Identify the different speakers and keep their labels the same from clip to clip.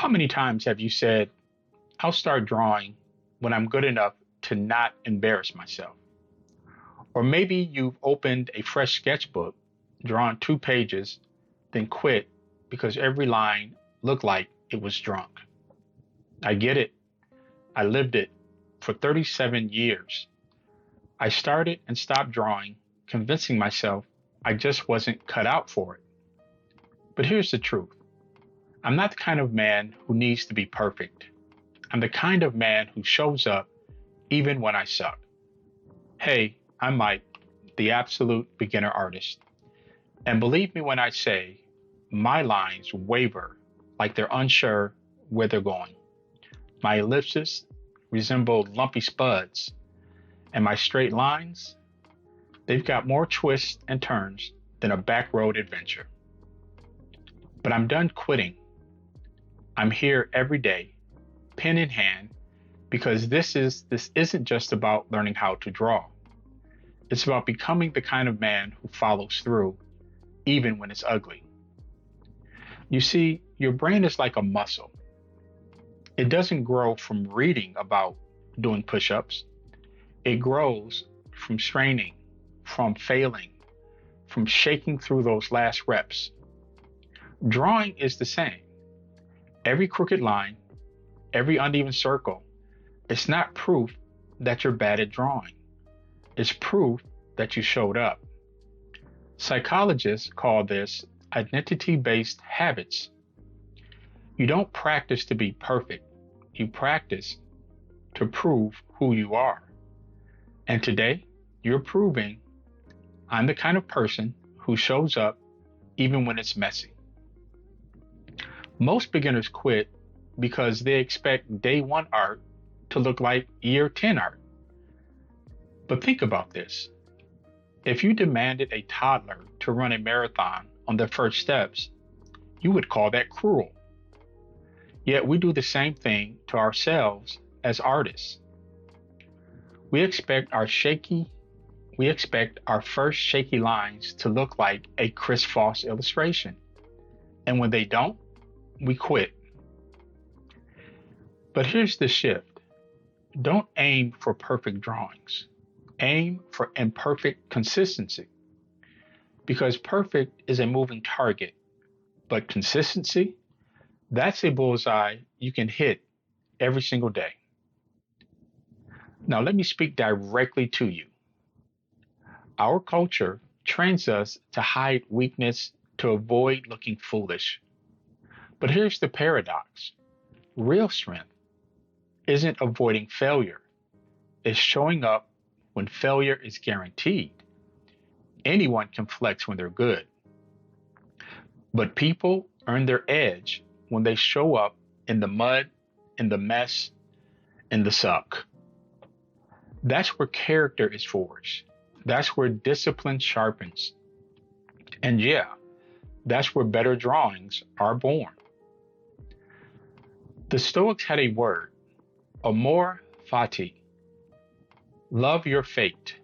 Speaker 1: How many times have you said, I'll start drawing when I'm good enough to not embarrass myself? Or maybe you've opened a fresh sketchbook, drawn 2 pages, then quit because every line looked like it was drunk. I get it. I lived it for 37 years. I started and stopped drawing, convincing myself I just wasn't cut out for it. But here's the truth. I'm not the kind of man who needs to be perfect. I'm the kind of man who shows up even when I suck. Hey, I'm Mike, the absolute beginner artist. And believe me when I say, my lines waver like they're unsure where they're going. My ellipses resemble lumpy spuds, and my straight lines, they've got more twists and turns than a backroad adventure. But I'm done quitting. I'm here every day, pen in hand, because this isn't just about learning how to draw. It's about becoming the kind of man who follows through, even when it's ugly. You see, your brain is like a muscle. It doesn't grow from reading about doing push-ups. It grows from straining, from failing, from shaking through those last reps. Drawing is the same. Every crooked line, every uneven circle, it's not proof that you're bad at drawing. It's proof that you showed up. Psychologists call this identity-based habits. You don't practice to be perfect. You practice to prove who you are. And today, you're proving I'm the kind of person who shows up even when it's messy. Most beginners quit because they expect day one art to look like year 10 art. But think about this. If you demanded a toddler to run a marathon on their first steps, you would call that cruel. Yet we do the same thing to ourselves as artists. We expect our first shaky lines to look like a Chris Foss illustration. And when they don't, we quit. But here's the shift. Don't aim for perfect drawings. Aim for imperfect consistency. Because perfect is a moving target, but consistency, that's a bullseye you can hit every single day. Now let me speak directly to you. Our culture trains us to hide weakness to avoid looking foolish. But here's the paradox. Real strength isn't avoiding failure. It's showing up when failure is guaranteed. Anyone can flex when they're good. But people earn their edge when they show up in the mud, in the mess, in the suck. That's where character is forged. That's where discipline sharpens. And yeah, that's where better drawings are born. The Stoics had a word, amor fati. Love your fate.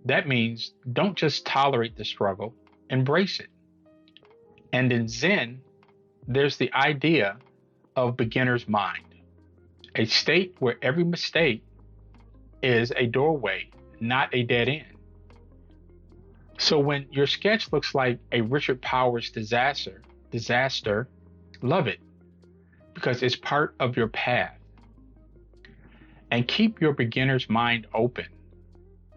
Speaker 1: That means don't just tolerate the struggle, embrace it. And in Zen, there's the idea of beginner's mind, a state where every mistake is a doorway, not a dead end. So when your sketch looks like a Richard Powers disaster, love it, because it's part of your path. And keep your beginner's mind open,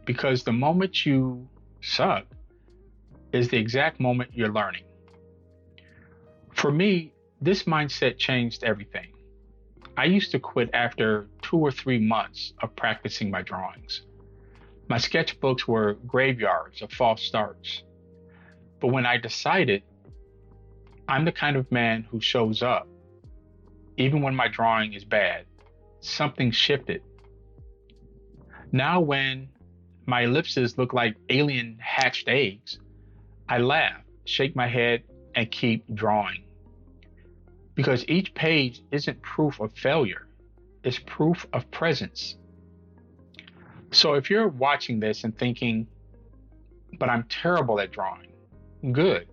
Speaker 1: because the moment you suck is the exact moment you're learning. For me, this mindset changed everything. I used to quit after 2 or 3 months of practicing my drawings. My sketchbooks were graveyards of false starts. But when I decided I'm the kind of man who shows up, even when my drawing is bad, something shifted. Now when my ellipses look like alien hatched eggs, I laugh, shake my head, and keep drawing. Because each page isn't proof of failure, it's proof of presence. So if you're watching this and thinking, but I'm terrible at drawing, good.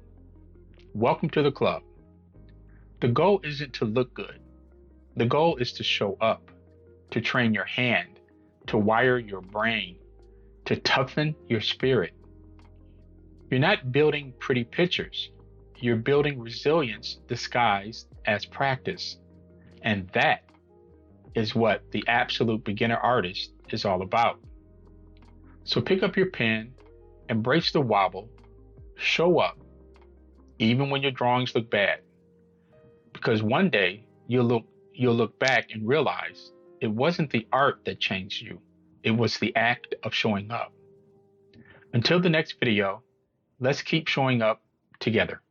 Speaker 1: Welcome to the club. The goal isn't to look good. The goal is to show up, to train your hand, to wire your brain, to toughen your spirit. You're not building pretty pictures. You're building resilience disguised as practice. And that is what the absolute beginner artist is all about. So pick up your pen, embrace the wobble, show up, even when your drawings look bad. Because one day you'll look back and realize it wasn't the art that changed you. It was the act of showing up. Until the next video, let's keep showing up together.